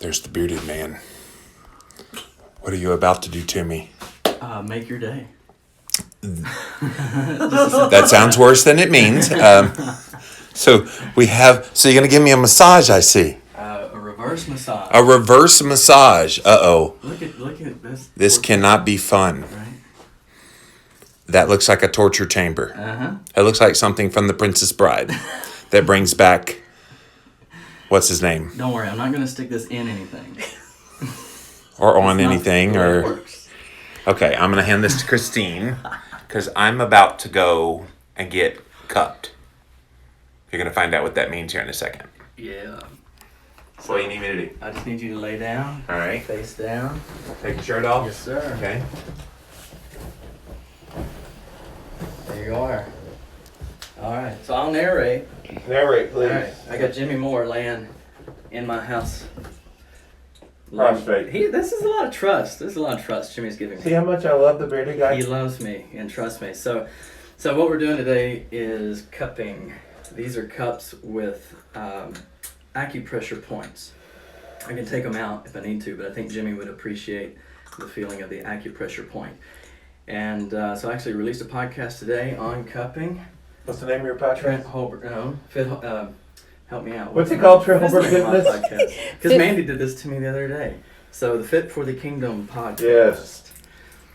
There's the bearded man. What are you about to do to me? Make your day. That sounds worse than it means. So you're going to give me a massage, I see. A reverse massage. A reverse massage. Uh-oh. Look at this. This cannot be fun. Right. That looks like a torture chamber. Uh-huh. It looks like something from The Princess Bride that brings back, what's his name? Don't worry, I'm not going to stick this in anything. Or on anything. Or Or it works. Okay, I'm going to hand this to Christine because I'm about to go and get cupped. You're going to find out what that means here in a second. Yeah. What do you need me to do? I just need you to lay down. All right. Face down. Take your shirt off? Yes, sir. Okay. There you are. All right. So I'll narrate. Narrate, please. All right. I got Jimmy Moore laying in my house. Prostrate. This is a lot of trust. This is a lot of trust Jimmy's giving me. See how much I love the bearded guy? He loves me, and trust me. So what we're doing today is cupping. These are cups with acupressure points. I can take them out if I need to, but I think Jimmy would appreciate the feeling of the acupressure point. And so I actually released a podcast today on cupping. What's the name of your podcast? Trent Holbert. No, help me out. What's it called, Trent Holbert Fitness? Because Mandy did this to me the other day. So the Fit for the Kingdom podcast. Yes.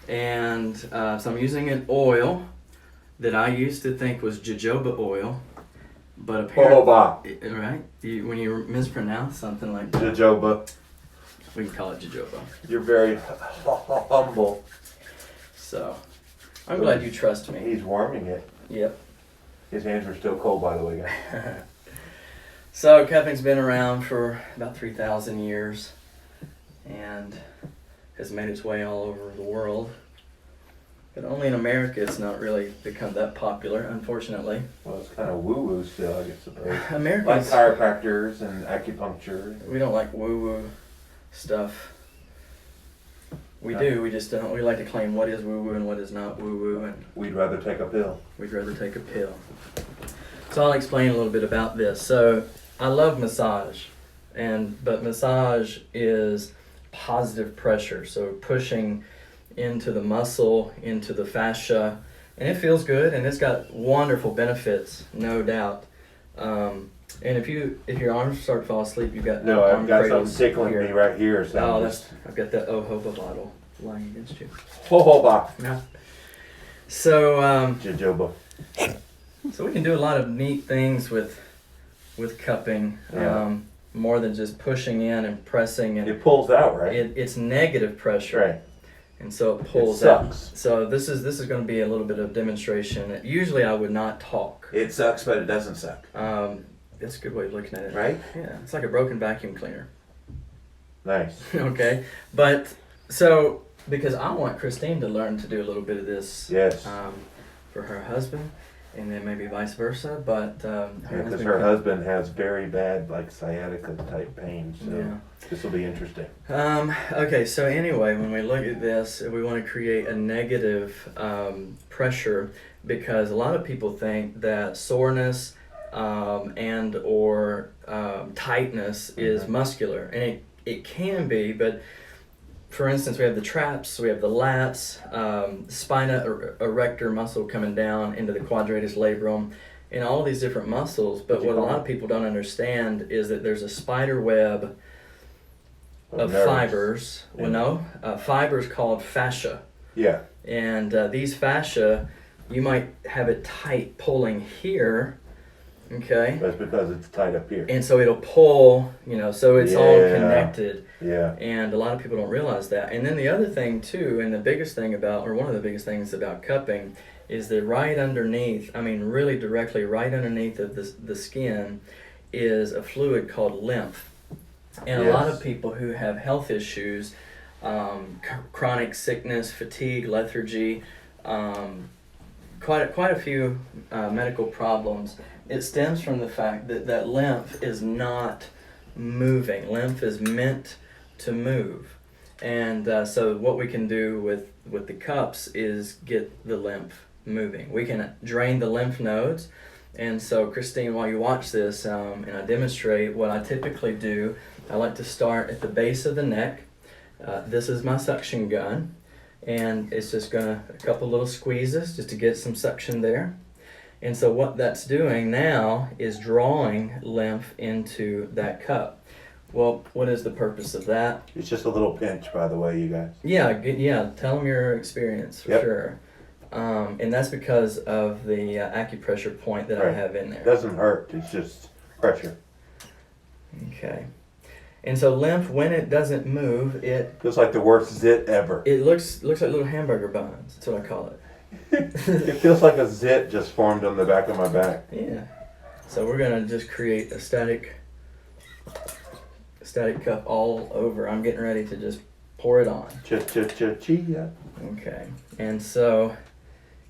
And so I'm using an oil that I used to think was jojoba oil, but apparently, Jojoba. right? When you mispronounce something like that, Jojoba. we can call it jojoba. You're very humble. So I'm glad you trust me. He's warming it. Yep. His hands are still cold, by the way, guys. So cupping's been around for about 3,000 years and has made its way all over the world. But only in America it's not really become that popular, unfortunately. Well, it's kind of woo-woo still, I suppose. Like Americans, chiropractors and acupuncture. we don't like woo-woo stuff. We do, we just don't. We like to claim what is woo-woo and what is not woo-woo, and We'd rather take a pill. we'd rather take a pill. So I'll explain a little bit about this. So I love massage, but massage is positive pressure, so pushing into the muscle, into the fascia, and it feels good, and it's got wonderful benefits, no doubt. And if your arms start to fall asleep, you've got No, arm I've got something cradles tickling here. me right here. So Oh, I've got that jojoba bottle lying against you. Jojoba. Yeah. So Jojoba. so we can do a lot of neat things with cupping, Yeah. more than just pushing in and pressing, and It pulls out, right? it's negative pressure, Right. and so it pulls It out. sucks. So this is going to be a little bit of demonstration. Usually I would not talk. It sucks, but it doesn't suck. That's a good way of looking at it. Right? Yeah, it's like a broken vacuum cleaner. Nice. Okay, but so because I want Christine to learn to do a little bit of this, Yes. for her husband, and then maybe vice versa. But Because her husband has very bad, like, sciatica type pain, so Yeah. this will be interesting. Okay, so anyway, when we look at this, we want to create a negative pressure, because a lot of people think that soreness and or tightness is muscular, and it can be, but for instance, we have the traps, we have the lats, spina erector muscle coming down into the quadratus labrum, and all these different muscles. But what a lot of people don't understand is that there's a spider web of nerves. fibers. Yeah. Well, no, fibers called fascia. Yeah. And these fascia, you might have it tight pulling here, okay? That's because it's tight up here. And so it'll pull, so it's all Yeah. connected. Yeah. And a lot of people don't realize that. And then the other thing too, and the biggest thing about, or one of the biggest things about cupping, is that right underneath, really directly right underneath of the skin, is a fluid called lymph. And a lot of people who have health issues, chronic sickness, fatigue, lethargy, quite a few medical problems, it stems from the fact that lymph is not moving. Lymph is meant to move. And so what we can do with the cups is get the lymph moving. We can drain the lymph nodes. And so Christine, while you watch this and I demonstrate, what I typically do I like to start at the base of the neck. This is my suction gun, and it's just a couple little squeezes just to get some suction there. And so what that's doing now is drawing lymph into that cup. Well, what is the purpose of that? It's just a little pinch, by the way, you guys. Yeah, tell them your experience for sure. And that's because of the acupressure point that I have in there. It doesn't hurt, it's just pressure. Okay. And so lymph, when it doesn't move, it Feels like the worst zit ever. it looks like little hamburger buns. That's what I call it. It feels like a zit just formed on the back of my back. Yeah. So we're gonna just create a static cup all over. I'm getting ready to just pour it on. Chia. Okay. And so,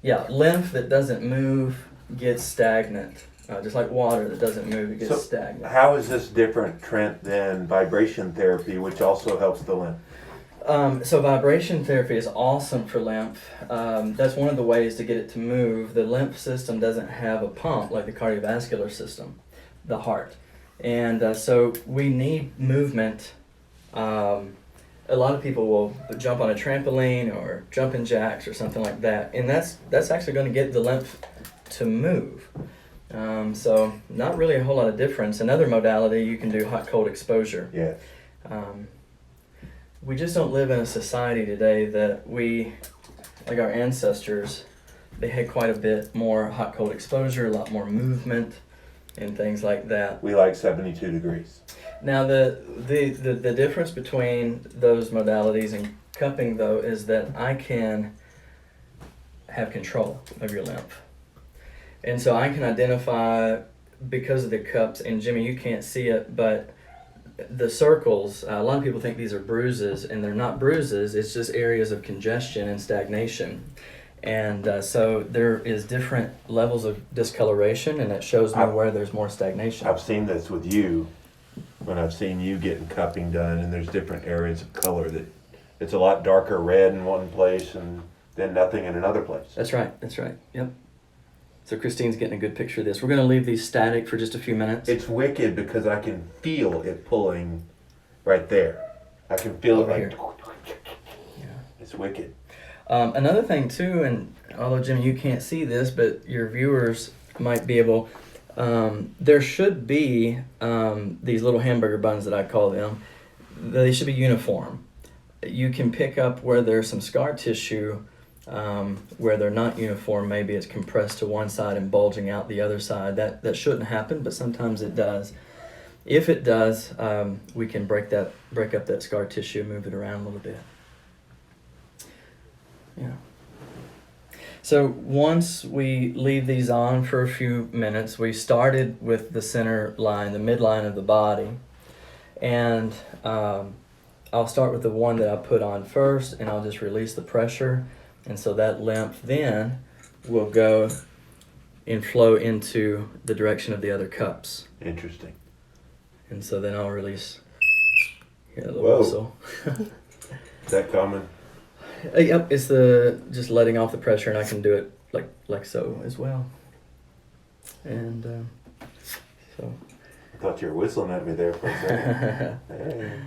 yeah, lymph that doesn't move gets stagnant. Just like water that doesn't move, it gets stagnant. How is this different, Trent, than vibration therapy, which also helps the lymph? So vibration therapy is awesome for lymph. That's one of the ways to get it to move. The lymph system doesn't have a pump like the cardiovascular system, the heart. And so we need movement. A lot of people will jump on a trampoline or jumping jacks or something like that. And that's actually going to get the lymph to move. So not really a whole lot of difference. Another modality, you can do hot-cold exposure. Yeah. We just don't live in a society today that like our ancestors, they had quite a bit more hot-cold exposure, a lot more movement, and things like that. We like 72 degrees. Now the difference between those modalities and cupping, though, is that I can have control of your lymph. And so I can identify, because of the cups, and Jimmy, you can't see it, but the circles, a lot of people think these are bruises, and they're not bruises, it's just areas of congestion and stagnation. And so there is different levels of discoloration, and it shows me where there's more stagnation. I've seen this with you, when I've seen you getting cupping done, and there's different areas of color that it's a lot darker red in one place and then nothing in another place. That's right, yep. So Christine's getting a good picture of this. We're going to leave these static for just a few minutes. It's wicked because I can feel it pulling right there. I can feel Over it here. Yeah. It's wicked. Another thing too, and although Jimmy, you can't see this, but your viewers might be able, there should be these little hamburger buns that I call them. They should be uniform. You can pick up where there's some scar tissue, where they're not uniform. Maybe it's compressed to one side and bulging out the other side. That shouldn't happen, but sometimes it does. If it does, we can break up that scar tissue and move it around a little bit. Yeah. So once we leave these on for a few minutes, we started with the center line, the midline of the body, and I'll start with the one that I put on first, and I'll just release the pressure, and so that lymph then will go and flow into the direction of the other cups. Interesting. And so then I'll release. Hear the Whoa. whistle. Is that common? Yep, it's the just letting off the pressure, and I can do it like so as well. And so. I thought you were whistling at me there for a second. Hey.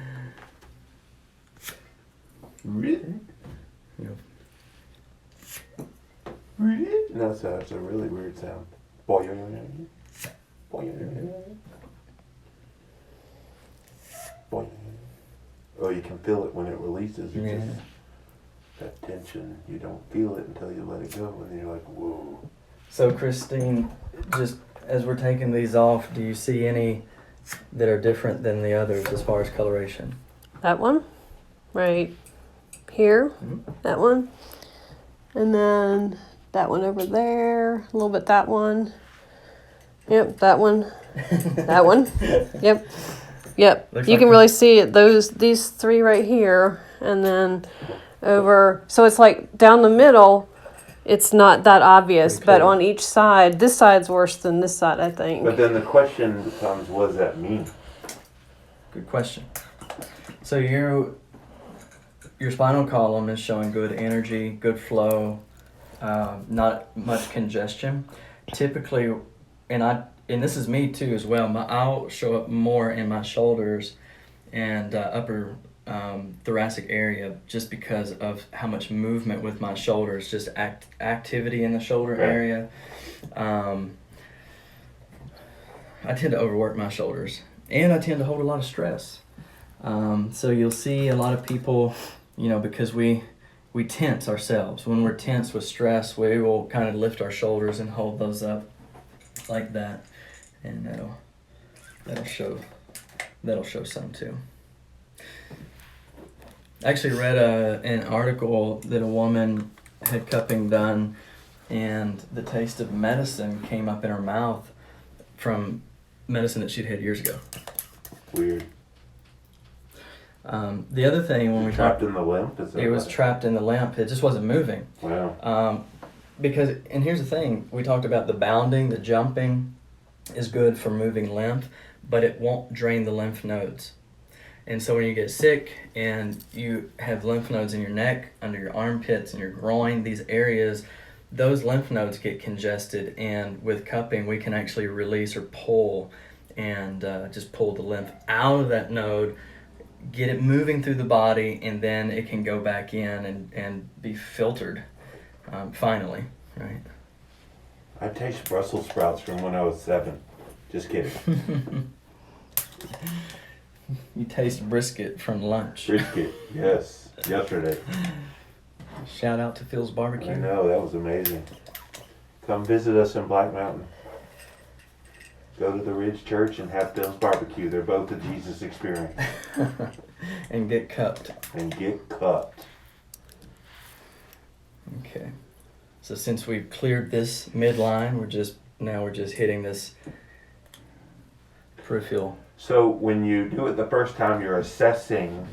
No, so it's a really weird sound. Boing. Boing. Boing. Oh, you can feel it when it releases. It just, that tension, you don't feel it until you let it go, and then you're like, whoa. So Christine, just as we're taking these off, do you see any that are different than the others as far as coloration? That one, right here, that one, and then that one over there, a little bit that one. Yep, that one, that one. Yep. Looks You like can really see it. These three right here, and then over. So it's like down the middle. It's not that obvious, Okay. but on each side, this side's worse than this side, I think. But then the question becomes, what does that mean? Good question. So your spinal column is showing good energy, good flow, not much congestion. Typically, and this is me too as well. I'll show up more in my shoulders and upper thoracic area, just because of how much movement with my shoulders, just activity in the shoulder Right. area. I tend to overwork my shoulders, and I tend to hold a lot of stress. So you'll see a lot of people, because we tense ourselves. When we're tense with stress, we will kind of lift our shoulders and hold those up like that, and that'll show some too. I actually read an article that a woman had cupping done, and the taste of medicine came up in her mouth from medicine that she'd had years ago. Weird. The other thing when we Trapped in the lymph? Is that it was right? trapped in the lymph. It just wasn't moving. Wow. Because, and here's the thing, we talked about the bounding, the jumping is good for moving lymph, but it won't drain the lymph nodes. And so when you get sick and you have lymph nodes in your neck, under your armpits, and your groin, these areas, those lymph nodes get congested, and with cupping we can actually release or pull and just pull the lymph out of that node, get it moving through the body, and then it can go back in and be filtered finally, right? I taste Brussels sprouts from when I was 7. Just kidding. You taste brisket from lunch. Brisket, yes. Yesterday. Shout out to Phil's Barbecue. I know, that was amazing. Come visit us in Black Mountain. Go to the Ridge Church and have Phil's Barbecue. They're both a Jesus experience. And get cupped. And get cupped. Okay. So since we've cleared this midline, we're just hitting this peripheral. So when you do it the first time, you're assessing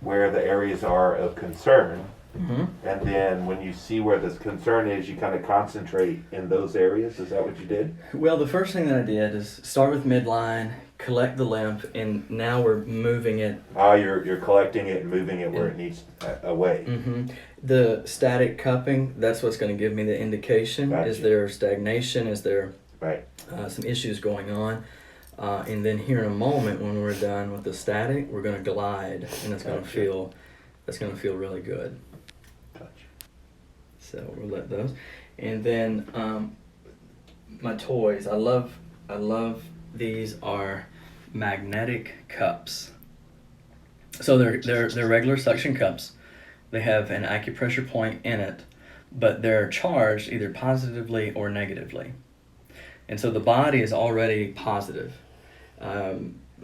where the areas are of concern. Mm-hmm. And then when you see where the concern is, you kind of concentrate in those areas. Is that what you did? Well, the first thing that I did is start with midline, collect the lymph, and now we're moving it. You're collecting it and moving it where it needs away. Mm-hmm. The static cupping, that's what's going to give me the indication. Gotcha. Is there stagnation? Is there Right. some issues going on? And then here in a moment, when we're done with the static, we're going to glide, and it's going to feel really good. Gotcha. So we'll let those, and then my toys. I love these are magnetic cups. So they're regular suction cups. They have an acupressure point in it, but they're charged either positively or negatively. And so the body is already positive.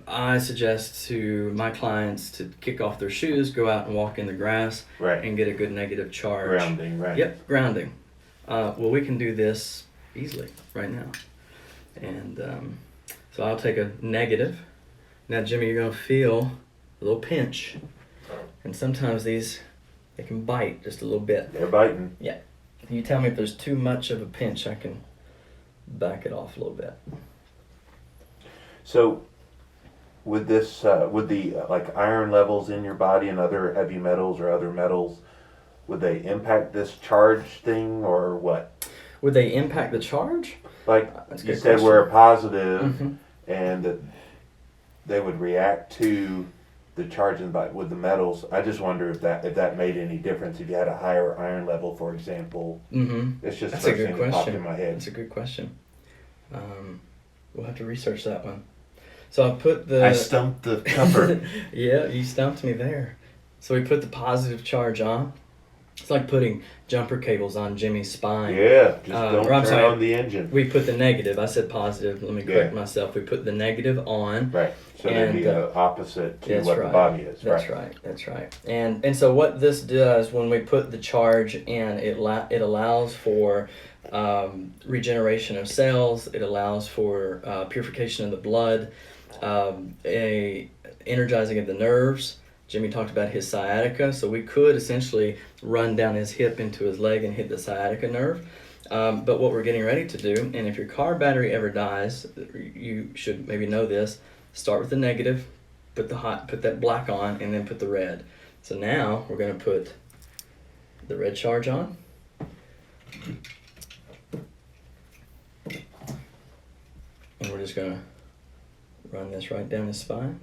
I suggest to my clients to kick off their shoes, go out and walk in the grass, Right. and get a good negative charge. Grounding, right. Yep, grounding. Well, we can do this easily right now. And so I'll take a negative. Now, Jimmy, you're going to feel a little pinch. And sometimes they can bite just a little bit. They're biting. Yeah. You tell me if there's too much of a pinch, I can back it off a little bit. So, with this, would the like iron levels in your body and other heavy metals or other metals, would they impact this charge thing or what? Would they impact the charge? Like That's a you good said, question. we're positive, Mhm. and that they would react to the charge with the metals. I just wonder if that made any difference if you had a higher iron level, for example. Mm-hmm. It's just That's the a first good thing that popped question. in my head. That's a good question. We'll have to research that one. So I put the... I stumped the cover. Yeah, you stumped me there. So we put the positive charge on. It's like putting jumper cables on Jimmy's spine. Yeah, just don't or I'm turn sorry, on the engine. We put the negative. I said positive. Let me correct Yeah. myself. We put the negative on. Right. So they'd be And, the opposite to That's what right. the body is. That's right. That's right. And so what this does when we put the charge in, it allows for regeneration of cells. It allows for purification of the blood, a energizing of the nerves. Jimmy talked about his sciatica, so we could essentially run down his hip into his leg and hit the sciatica nerve. But what we're getting ready to do, and if your car battery ever dies, you should maybe know this. Start with the negative, put that black on, and then put the red. So now we're going to put the red charge on. And we're just going to run this right down his spine.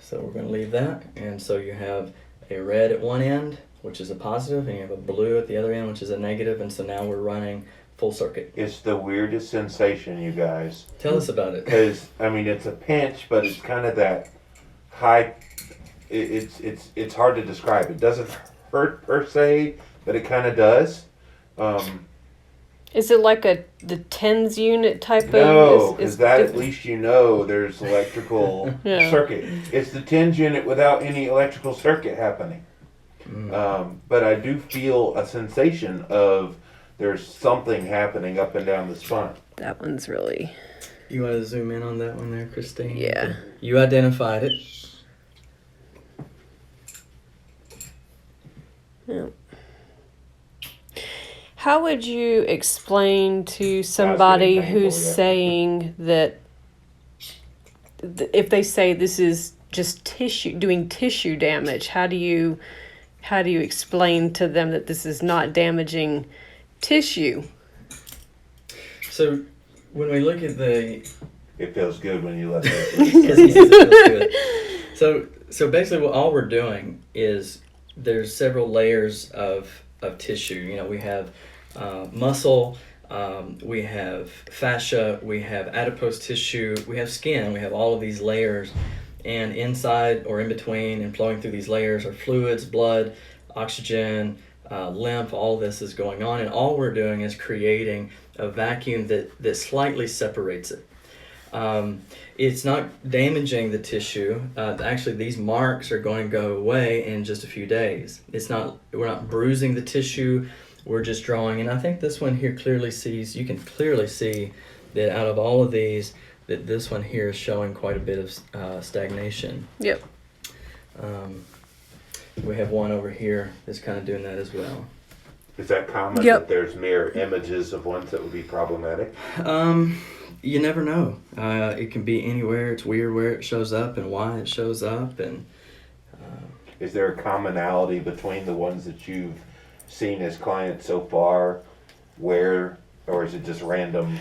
So we're going to leave that. And so you have a red at one end, which is a positive, and you have a blue at the other end, which is a negative. And so now we're running full circuit. It's the weirdest sensation, you guys. Tell us about it. Because, I mean, it's a pinch, but it's kind of that high, it's hard to describe. It doesn't hurt per se, but it kind of does. Is it like the tens unit type No, of? because that at least you know there's electrical Yeah. circuit. It's the tens unit without any electrical circuit happening. But I do feel a sensation of there's something happening up and down the spine. That one's really. You want to zoom in on that one there, Christine? Yeah. You identified it. Yeah. How would you explain to somebody getting painful, who's yeah. saying that if they say this is just doing tissue damage, how do you explain to them that this is not damaging tissue? So when we look at the It feels good when you let that. Yes, he says it feels good. So basically, all we're doing is there's several layers of tissue. You know, we have muscle, we have fascia, we have adipose tissue, we have skin. We have all of these layers, and inside or in between and flowing through these layers are fluids, blood, oxygen, lymph. All this is going on, and all we're doing is creating a vacuum that slightly separates it. It's not damaging the tissue. Actually, these marks are going to go away in just a few days. We're not bruising the tissue. We're just drawing. And I think this one here you can clearly see that out of all of these, that this one here is showing quite a bit of stagnation. Yep. We have one over here that's kind of doing that as well. Is that common Yep. that there's mirror images of ones that would be problematic? You never know. It can be anywhere. It's weird where it shows up and why it shows up. And Is there a commonality between the ones that you've seen as clients so far, or is it just random?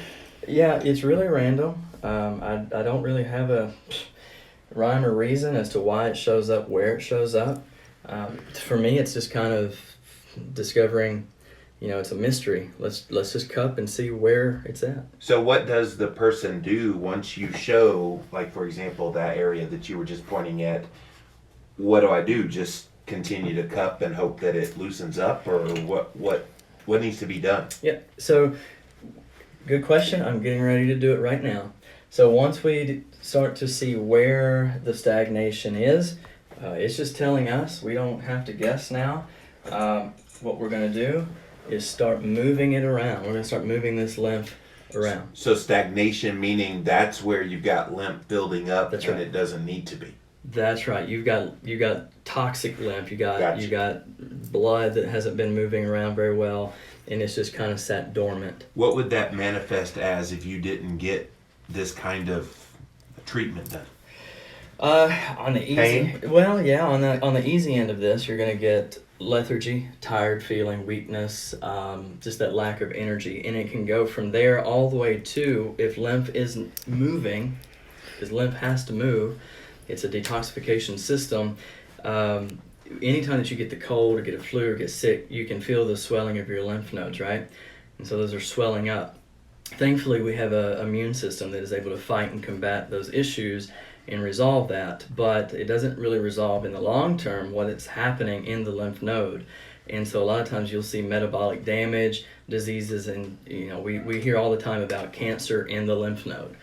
yeah, it's really random. I don't really have a rhyme or reason as to why it shows up, where it shows up. For me, it's just kind of discovering, it's a mystery. Let's just cup and see where it's at. So what does the person do once you show, like for example, that area that you were just pointing at? What do I do? Just continue to cup and hope that it loosens up, or what needs to be done? Yeah, so good question. I'm getting ready to do it right now. So once we start to see where the stagnation is, it's just telling us. We don't have to guess now. What we're going to do is start moving it around. We're going to start moving this lymph around. So stagnation meaning that's where you've got lymph building up That's and right. it doesn't need to be. That's right. You got toxic lymph. You Gotcha. got blood that hasn't been moving around very well, and it's just kind of sat dormant. What would that manifest as if you didn't get this kind of treatment done? On the easy, Pain? well, yeah, on the easy end of this, you're gonna get lethargy, tired feeling, weakness, just that lack of energy, and it can go from there all the way to if lymph isn't moving, because lymph has to move. It's a detoxification system. Anytime that you get the cold or get a flu or get sick, you can feel the swelling of your lymph nodes, right? And so those are swelling up. Thankfully, we have an immune system that is able to fight and combat those issues and resolve that, but it doesn't really resolve in the long term what is happening in the lymph node. And so a lot of times you'll see metabolic damage, diseases, and we hear all the time about cancer in the lymph node.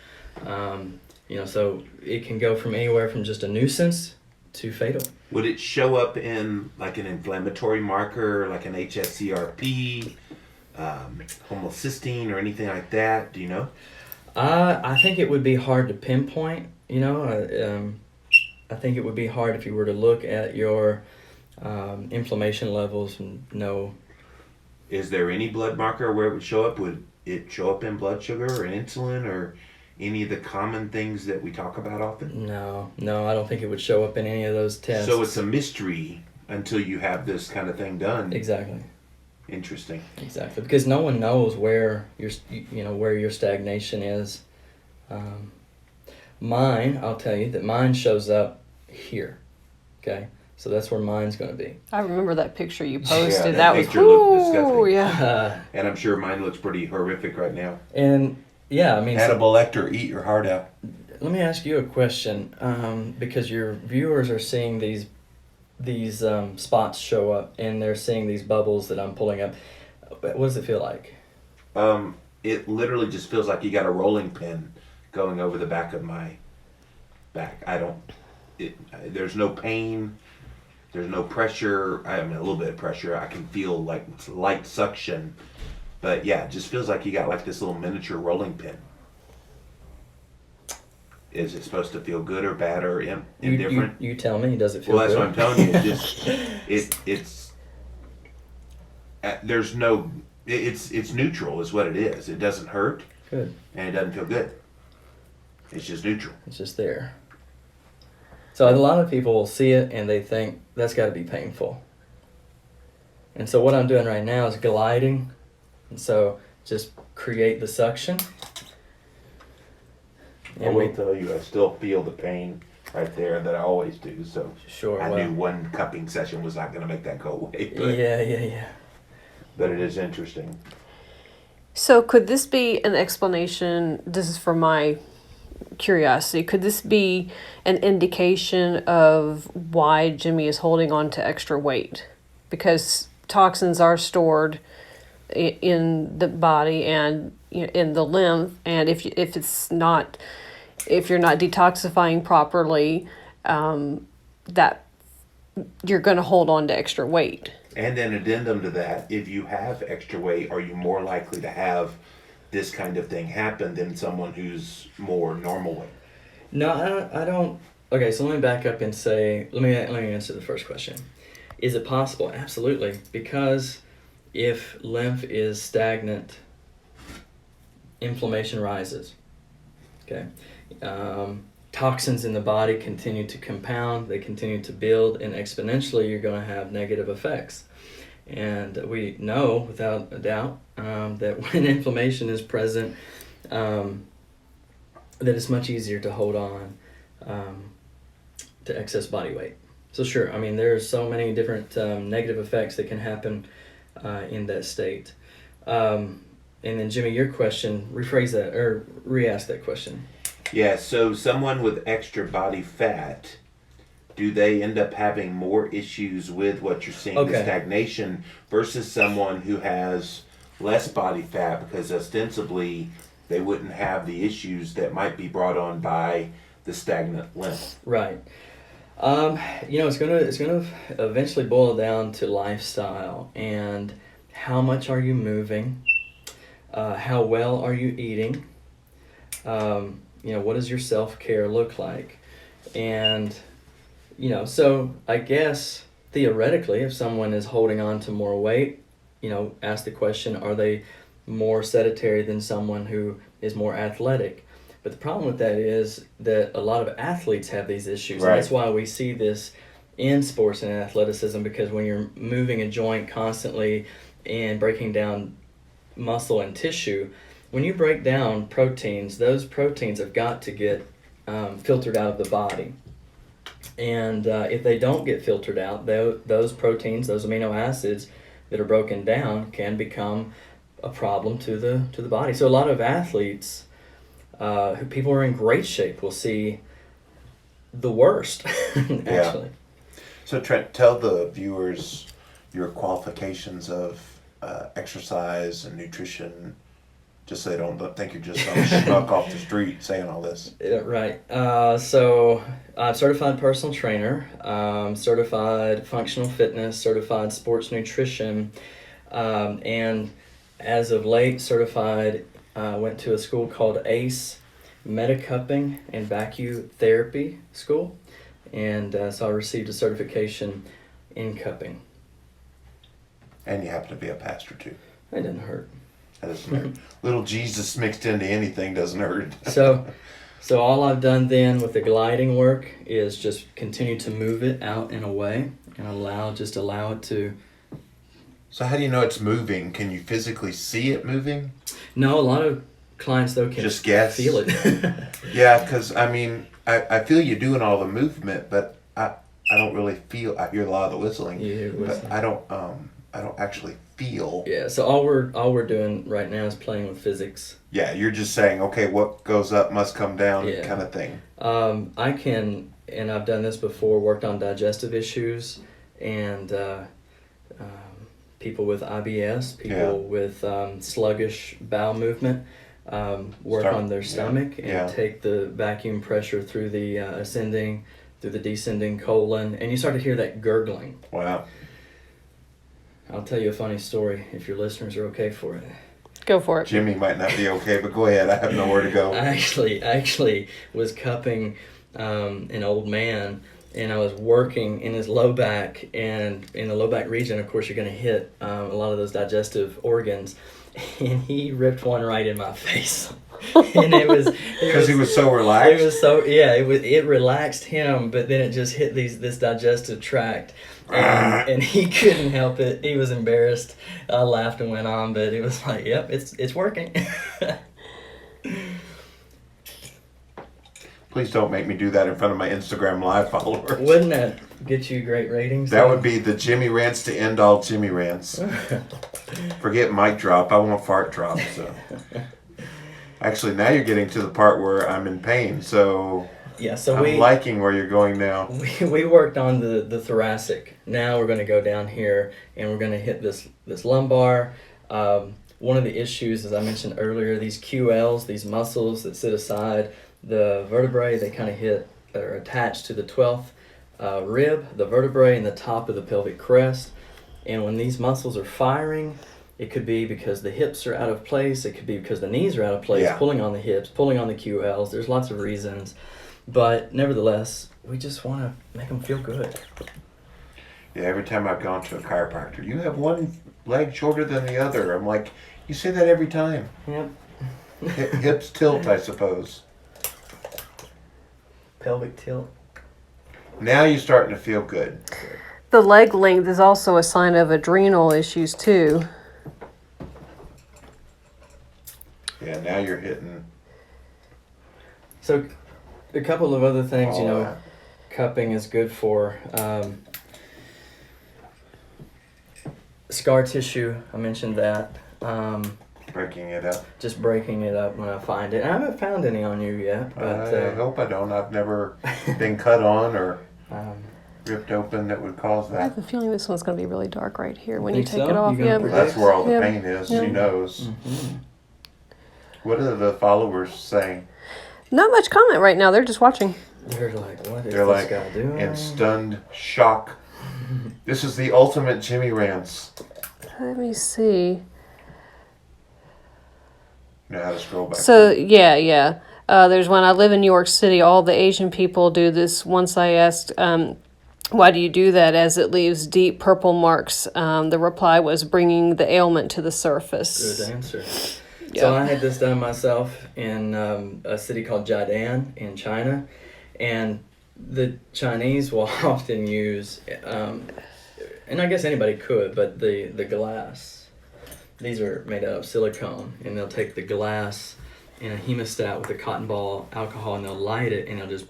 So it can go from anywhere from just a nuisance to fatal. Would it show up in like an inflammatory marker, like an HSCRP, homocysteine, or anything like that? Do you know? I think it would be hard to pinpoint. I think it would be hard if you were to look at your inflammation levels and know. Is there any blood marker where it would show up? Would it show up in blood sugar or insulin or any of the common things that we talk about often? No, I don't think it would show up in any of those tests. So it's a mystery until you have this kind of thing done. Exactly. Interesting. Exactly, because no one knows where your stagnation is. Mine, I'll tell you that mine shows up here. Okay, so that's where mine's going to be. I remember that picture you posted. that that was picture looked whoo, disgusting. yeah. And I'm sure mine looks pretty horrific right now. And yeah, I mean, so Hannibal Lecter, eat your heart out. let me ask you a question, because your viewers are seeing these spots show up, and they're seeing these bubbles that I'm pulling up. What does it feel like? It literally just feels like you got a rolling pin going over the back of my back. There's no pain. There's no pressure. I mean, a little bit of pressure. I can feel like light suction. But yeah, it just feels like you got like this little miniature rolling pin. Is it supposed to feel good or bad or indifferent? You tell me. Does it feel Well, that's good? what I'm telling you. It's neutral is what it is. It doesn't hurt Good. and it doesn't feel good. It's just neutral. It's just there. So a lot of people will see it and they think that's got to be painful. And so what I'm doing right now is gliding. And so just create the suction. I will tell you, I still feel the pain right there that I always do. So Sure. I well, knew one cupping session was not going to make that go away. But, yeah. but it is interesting. So could this be an explanation? This is for my curiosity. Could this be an indication of why Jimmy is holding on to extra weight? Because toxins are stored in the body and in the lymph, and if you're not detoxifying properly, that you're going to hold on to extra weight. And an addendum to that, if you have extra weight, are you more likely to have this kind of thing happen than someone who's more normal weight? No, I don't. Okay, so let me back up and say, let me answer the first question. Is it possible? Absolutely. Because if lymph is stagnant, inflammation rises. Okay. Toxins in the body continue to compound, they continue to build, and exponentially you're going to have negative effects. And we know without a doubt that when inflammation is present, that it's much easier to hold on to excess body weight. So sure, I mean, there's so many different negative effects that can happen in that state. And then Jimmy, your question, rephrase that or re-ask that question. Yeah, so someone with extra body fat, do they end up having more issues with what you're seeing, the stagnation, versus someone who has less body fat because ostensibly they wouldn't have the issues that might be brought on by the stagnant lymph? Right. It's gonna eventually boil down to lifestyle and how much are you moving, how well are you eating, what does your self-care look like, and so I guess theoretically, if someone is holding on to more weight, ask the question: are they more sedentary than someone who is more athletic? But the problem with that is that a lot of athletes have these issues. Right. And that's why we see this in sports and athleticism, because when you're moving a joint constantly and breaking down muscle and tissue, when you break down proteins, those proteins have got to get filtered out of the body. And if they don't get filtered out, those proteins, those amino acids that are broken down can become a problem to the body. So a lot of athletes, who people are in great shape, will see the worst, actually. Yeah. So Trent, tell the viewers your qualifications of exercise and nutrition, just so they don't think you're just some schmuck off the street saying all this. Yeah, right. So I'm certified personal trainer, certified functional fitness, certified sports nutrition, and as of late certified, went to a school called ACE Metacupping and Vacuum Therapy School, and so I received a certification in cupping. And you happen to be a pastor too. It didn't hurt. That doesn't hurt. Little Jesus mixed into anything doesn't hurt. So all I've done then with the gliding work is just continue to move it out and away and allow it to. So how do you know it's moving? Can you physically see it moving? No, a lot of clients though can just guess. feel it. Yeah, because I mean, I feel you doing all the movement, but I don't really feel. I hear a lot of the whistling, You hear whistling. but I don't actually feel. Yeah, so all we're doing right now is playing with physics. Yeah, you're just saying, okay, what goes up must come down, Yeah. kind of thing. I can, and I've done this before, worked on digestive issues and people with IBS, people with sluggish bowel movement, work on their stomach and take the vacuum pressure through the ascending, through the descending colon, and you start to hear that gurgling. Wow. I'll tell you a funny story if your listeners are okay for it. Go for it. Jimmy might not be okay, but go ahead. I have nowhere to go. I actually was cupping an old man, and I was working in his low back, and in the low back region, of course, you're going to hit a lot of those digestive organs, and he ripped one right in my face. And it was Because he was so relaxed. It was so it relaxed him, but then it just hit this digestive tract. And he couldn't help it. He was embarrassed. I laughed and went on, but it was like, yep, it's working. Please don't make me do that in front of my Instagram Live followers. Wouldn't that get you great ratings? That would be the Jimmy Rants to end all Jimmy Rants. Forget mic drop. I want fart drop. So, actually, now you're getting to the part where I'm in pain. So, yeah. So I'm liking where you're going now. We worked on the thoracic. Now we're going to go down here and we're going to hit this lumbar. One of the issues, as I mentioned earlier, these QLs, these muscles that sit aside the vertebrae, they kind of hit or attach to the 12th rib, the vertebrae, and the top of the pelvic crest. And when these muscles are firing, it could be because the hips are out of place. It could be because the knees are out of place, pulling on the hips, pulling on the QLs. There's lots of reasons. But nevertheless, we just want to make them feel good. Yeah, every time I've gone to a chiropractor, you have one leg shorter than the other. I'm like, you say that every time. Yep. Hips tilt, I suppose. Pelvic tilt. Now you're starting to feel good. The leg length is also a sign of adrenal issues too. Yeah, now you're hitting. So, a couple of other things, all that. cupping is good for. Scar tissue, I mentioned that. Breaking it up. Just breaking it up when I find it. I haven't found any on you yet, but I hope I don't. I've never been cut on or ripped open that would cause I have that. a feeling this one's going to be really dark right here when you Think take so? it off. You gonna Yeah. predict? That's where all the Yeah. pain is. Yeah. She knows. Mhm. What are the followers saying? Not much comment right now. They're just watching. They're like, what is They're this like guy doing? in stunned shock. This is the ultimate Jimmy Rants. Let me see. You know how to scroll back. So yeah. There's one. I live in New York City. All the Asian people do this. Once I asked, why do you do that? As it leaves deep purple marks. The reply was bringing the ailment to the surface. Good answer. Yeah. So I had this done myself in a city called Jiadan in China, and the Chinese will often use, and I guess anybody could, but the glass. These are made out of silicone, and they'll take the glass in a hemostat with a cotton ball alcohol, and they'll light it, and they'll just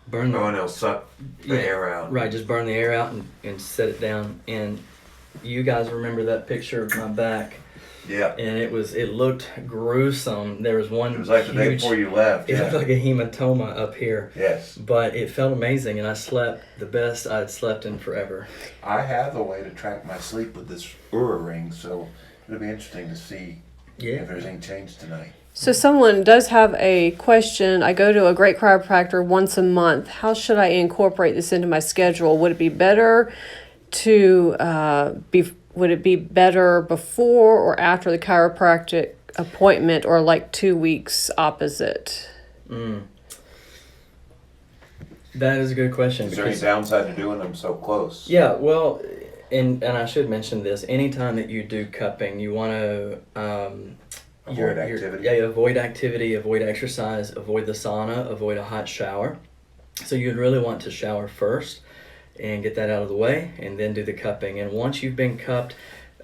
burn Oh, and it'll suck the air out. Right, just burn the air out and set it down. And you guys remember that picture of my back? Yeah. And it looked gruesome. There was one. It was like the day before you left. It looked Yeah. like a hematoma up here. Yes. But it felt amazing, and I slept the best I'd slept in forever. I have a way to track my sleep with this Oura ring, so it'll be interesting to see if there's any change tonight. So someone does have a question. I go to a great chiropractor once a month. How should I incorporate this into my schedule? Would it be better to would it be better before or after the chiropractic appointment, or like 2 weeks opposite? That is a good question. Is there any downside to doing them so close? Yeah, well, and I should mention this. Anytime that you do cupping, you want to Avoid activity. avoid activity, avoid exercise, avoid the sauna, avoid a hot shower. So you'd really want to shower first and get that out of the way, and then do the cupping. And once you've been cupped,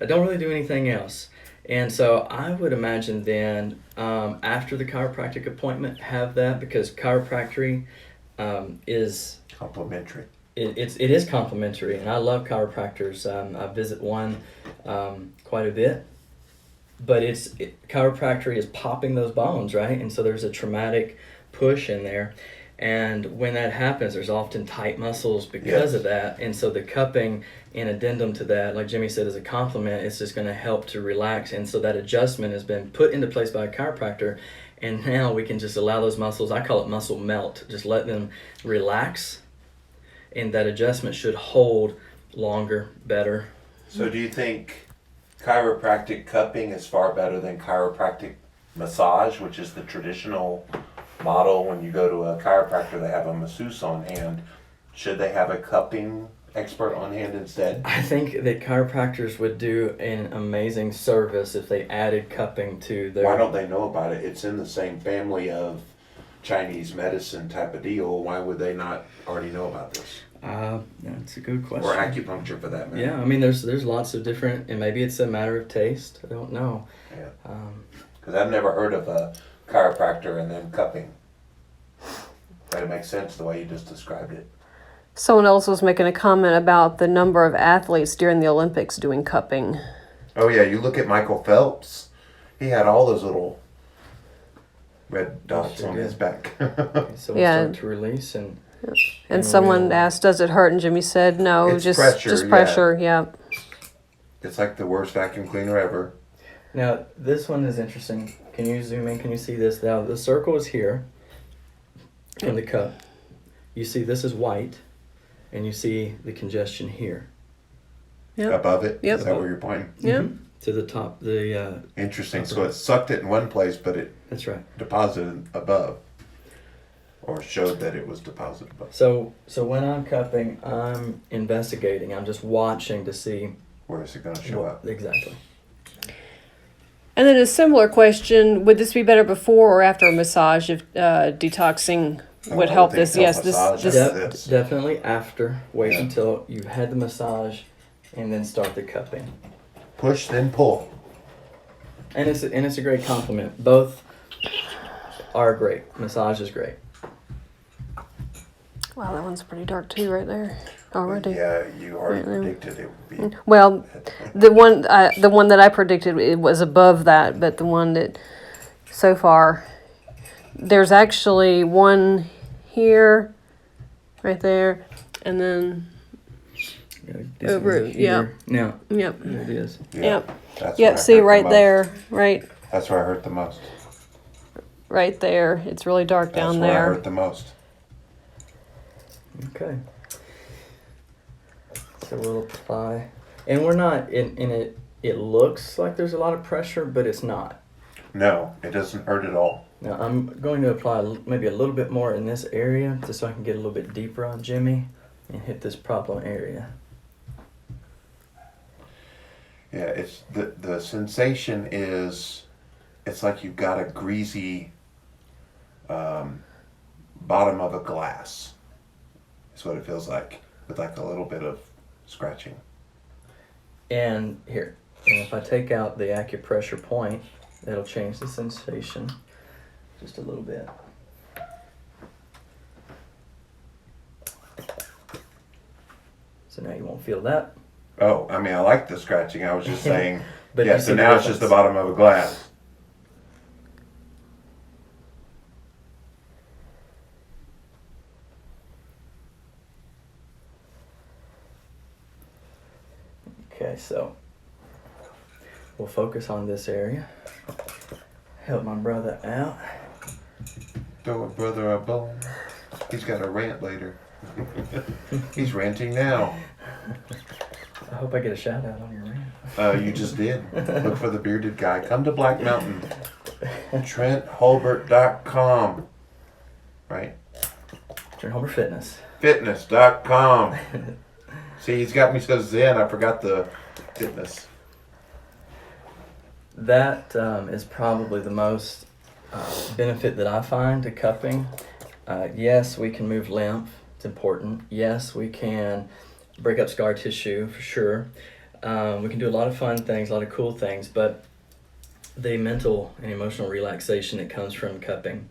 don't really do anything else. And so I would imagine then after the chiropractic appointment, have that, because chiropractic is Complimentary. it is complementary, and I love chiropractors. I visit one quite a bit, but chiropractic is popping those bones, right? And so there's a traumatic push in there, and when that happens, there's often tight muscles because of that. And so the cupping, in addendum to that, like Jimmy said, as a complement, it's just going to help to relax. And so that adjustment has been put into place by a chiropractor, and now we can just allow those muscles, I call it muscle melt, just let them relax, and that adjustment should hold longer, better. So do you think chiropractic cupping is far better than chiropractic massage, which is the traditional model? When you go to a chiropractor, they have a masseuse on hand. Should they have a cupping expert on hand instead? I think that chiropractors would do an amazing service if they added cupping to their... Why don't they know about it? It's in the same family of Chinese medicine type of deal. Why would they not already know about this? That's a good question. Or acupuncture for that matter. Yeah, I mean, there's lots of different, and maybe it's a matter of taste. I don't know. Yeah. Because I've never heard of a chiropractor and then cupping. But it makes sense the way you just described it. Someone else was making a comment about the number of athletes during the Olympics doing cupping. Oh yeah, you look at Michael Phelps. He had all those little red dots Sure on did. his back. So we Yeah. start to release and And someone we'll- asked, does it hurt? And Jimmy said, no, It's just pressure, just yeah. pressure. Yeah. It's like the worst vacuum cleaner ever. Now, this one is interesting. Can you zoom in? Can you see this? Now, the circle is here in the cup. You see this is white, and you see the congestion here. Yep. Above it. Yep. Is that where you're pointing? Yeah. To the top. Interesting. So it sucked it in one place, but it That's right. deposited above. Or showed that it was deposited above. So when I'm cupping, I'm investigating. I'm just watching to see Where is it going to show up? exactly. And then a similar question, would this be better before or after a massage if detoxing would I help would think this? Yes, this, self-massage this is- This. Definitely after. Wait Yeah. until you've had the massage, and then start the cupping. Push, then pull. And it's a great compliment. Both are great. Massage is great. wow, that one's pretty dark too right there already. Yeah, you already Right now. predicted it would be. Well, the one that I predicted, it was above that, but the one that so far, there's actually one here, right there, and then This Over, is yeah. here. Now, yep, there it is. Yeah, yep, that's where yep. I See hurt the right most. there, That's where I hurt the most. right there. It's really dark That's down where I there. hurt the most. Okay. So we'll apply, and we're not in it. It looks like there's a lot of pressure, but it's not. No, it doesn't hurt at all. Now I'm going to apply maybe a little bit more in this area, just so I can get a little bit deeper on Jimmy, and hit this problem area. Yeah, it's the sensation is, it's like you've got a greasy bottom of a glass. Is what it feels like, with like a little bit of scratching. And here, and if I take out the acupressure point, that'll change the sensation just a little bit. So now you won't feel that. Oh, I mean, I like the scratching. I was just saying. But Yeah, you so see the now it's just the difference. bottom of a glass. Okay, so we'll focus on this area. Help my brother out. Throw a brother a bone. He's got a rant later. He's ranting now. I hope I get a shout out on your rant. You just did. Look for the bearded guy. Come to Black Mountain. TrentHolbert.com. Right? Trent Holbert Fitness. Fitness.com. See, he's got me so zen, I forgot the fitness. That is probably the most benefit that I find to cupping. Yes, we can move lymph. It's important. Yes, we can break up scar tissue for sure. We can do a lot of fun things, a lot of cool things, but the mental and emotional relaxation that comes from cupping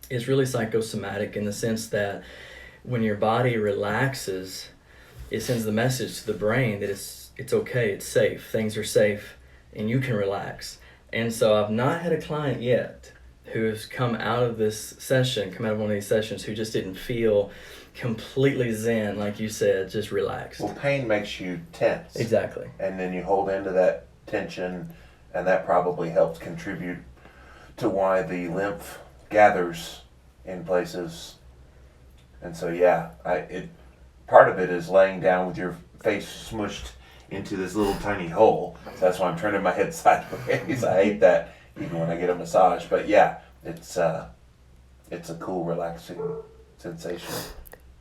is really psychosomatic in the sense that when your body relaxes, it sends the message to the brain that it's okay, it's safe, things are safe, and you can relax. And so I've not had a client yet who has come out of one of these sessions, who just didn't feel completely zen, like you said, just relaxed. Well, pain makes you tense. Exactly. And then you hold into that tension, and that probably helps contribute to why the lymph gathers in places. And so, yeah, part of it is laying down with your face smushed into this little tiny hole. So that's why I'm turning my head sideways. I hate that even when I get a massage. But yeah, it's a cool, relaxing sensation.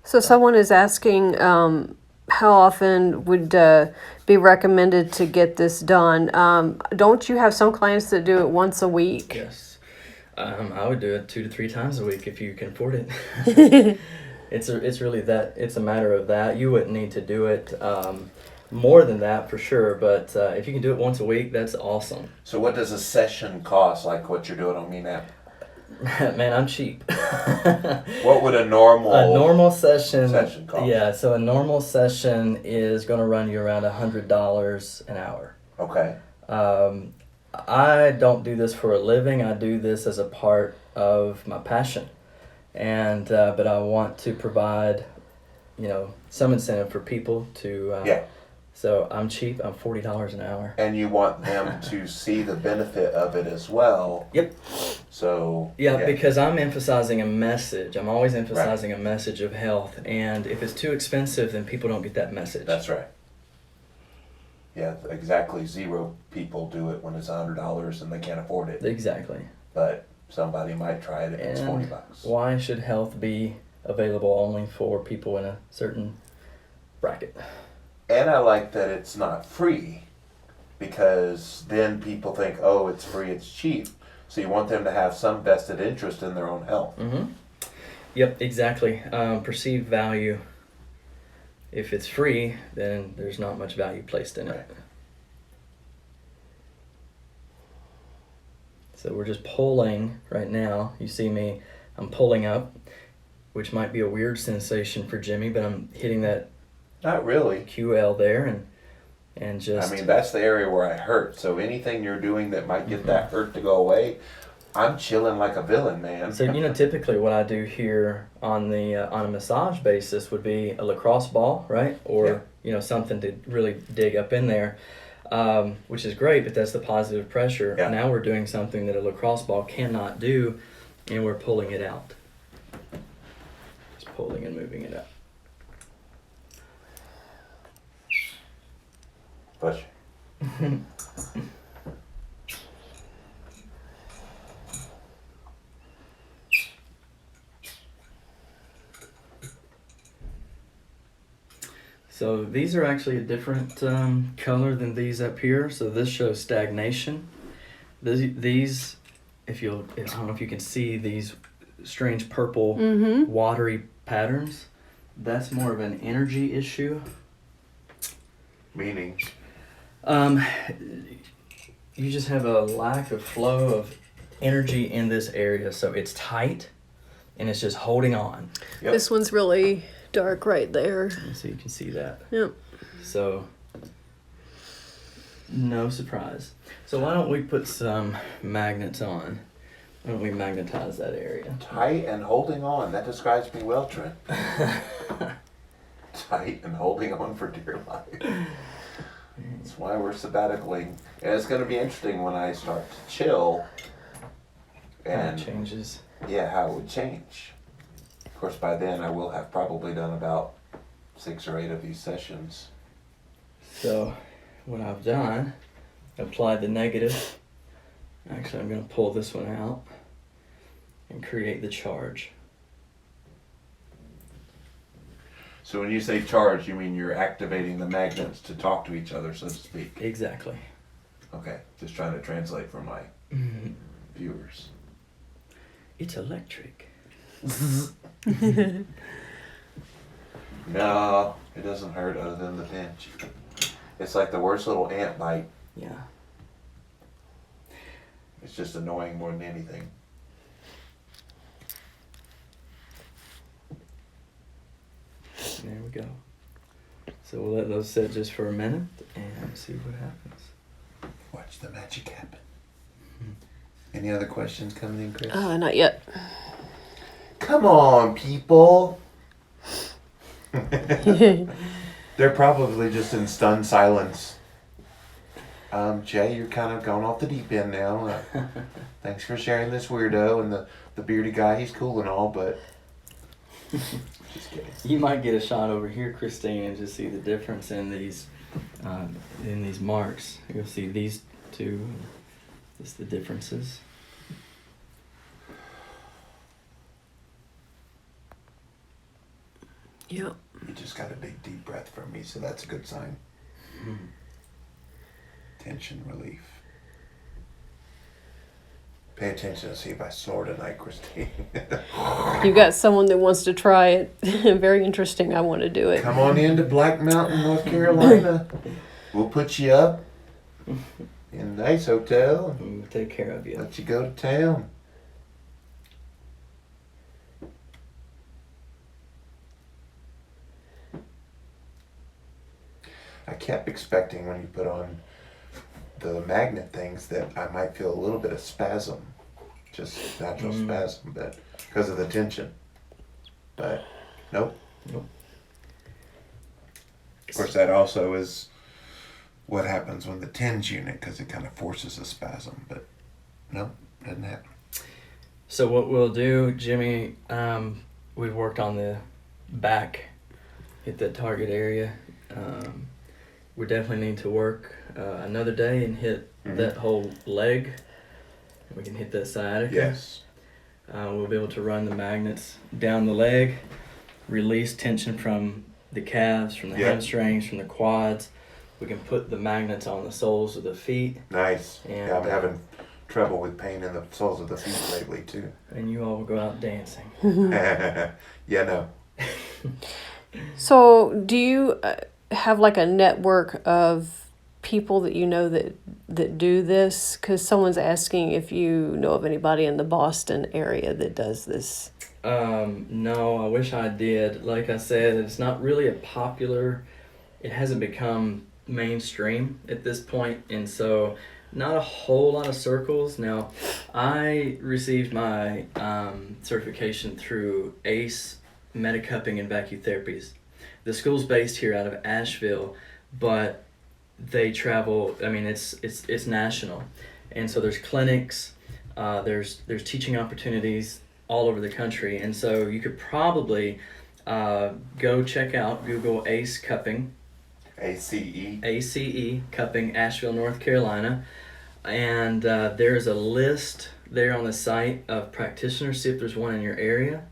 So someone is asking, how often would be recommended to get this done? Don't you have some clients that do it once a week? Yes. I would do it 2 to 3 times a week if you can afford it. It's really that, it's a matter of that. You wouldn't need to do it more than that for sure, but if you can do it once a week, that's awesome. So what does a session cost, like what you're doing on me now? Man, I'm cheap. What would a normal session cost? Yeah, so a normal session is going to run you around $100 an hour. Okay. I don't do this for a living. I do this as a part of my passion, and but I want to provide, some incentive for people to. Yeah. So I'm cheap. I'm $40 an hour. And you want them to see the benefit of it as well. Yep. So. Yeah, because I'm emphasizing a message. I'm always emphasizing a message of health, and if it's too expensive, then people don't get that message. That's right. Yeah, exactly. 0 people do it when it's $100 and they can't afford it. Exactly. But somebody might try it if it's $40. Why should health be available only for people in a certain bracket? And I like that it's not free, because then people think, oh, it's free, it's cheap. So you want them to have some vested interest in their own health. Mm-hmm. Yep, exactly. Perceived value. If it's free, then there's not much value placed in it. So we're just pulling right now. You see me, I'm pulling up, which might be a weird sensation for Jimmy, but I'm hitting that Not really. QL there and just... I mean, that's the area where I hurt. So anything you're doing that might get that hurt to go away, I'm chilling like a villain, man. So, typically what I do here on a massage basis would be a lacrosse ball, right? Or, something to really dig up in there, which is great, but that's the positive pressure. Yeah. Now we're doing something that a lacrosse ball cannot do, and we're pulling it out. Just pulling and moving it out. Push. So these are actually a different color than these up here. So this shows stagnation. These, I don't know if you can see these strange purple watery patterns. That's more of an energy issue. Meaning? You just have a lack of flow of energy in this area. So it's tight and it's just holding on. Yep. This one's really dark right there. So you can see that. Yep. So, no surprise. So why don't we put some magnets on? Why don't we magnetize that area? Tight and holding on. That describes me well, Trent. Tight and holding on for dear life. That's why we're sabbaticaling. And it's going to be interesting when I start to chill. And That changes. yeah, how it would change. Of course, by then I will have probably done about 6 or 8 of these sessions. So, what I've done, applied the negative. Actually, I'm going to pull this one out and create the charge. So when you say charge, you mean you're activating the magnets to talk to each other, so to speak. Exactly. Okay, just trying to translate for my viewers. It's electric. No, it doesn't hurt other than the pinch. It's like the worst little ant bite. Yeah. It's just annoying more than anything. go. So we'll let those sit just for a minute and see what happens. Watch the magic happen. Any other questions coming in, Chris? Not yet. Come on, people. They're probably just in stunned silence. Jay, you're kind of going off the deep end now. Thanks for sharing this weirdo and the bearded guy. He's cool and all, but just kidding. You might get a shot over here, Christine, and just see the difference in these marks. You'll see these two, just the differences. Yep. You just got a big deep breath from me, so that's a good sign. Tension relief. Pay attention to see if I snore tonight, Christine. You got someone that wants to try it. Very interesting. I want to do it. Come on into Black Mountain, North Carolina. We'll put you up in a nice hotel and We'll take care of you. let you go to town. I kept expecting when you put on the magnet things that I might feel a little bit of spasm, just natural spasm, but because of the tension. But nope. Nope. Of course, that also is what happens when the TENS unit, because it kind of forces a spasm. But nope, doesn't happen. So what we'll do, Jimmy, we've worked on the back, hit that target area. We definitely need to work another day and hit that whole leg. We can hit that sciatica. Yes. We'll be able to run the magnets down the leg, release tension from the calves, from the hamstrings, from the quads. We can put the magnets on the soles of the feet. Nice. And, Yeah, I'm having trouble with pain in the soles of the feet lately, too. And you all will go out dancing. Yeah, no. So, do you have like a network of people that you know that do this? Because someone's asking if you know of anybody in the Boston area that does this. No, I wish I did. Like I said, it's not really it hasn't become mainstream at this point, and so not a whole lot of circles. Now, I received my certification through ACE Medicupping and Vacutherapies. The school's based here out of Asheville, but they travel. I mean, it's national, and so there's clinics, there's teaching opportunities all over the country, and so you could probably go check out Google ACE Cupping. ACE. ACE Cupping, Asheville, North Carolina, and there's a list there on the site of practitioners. See if there's one in your area,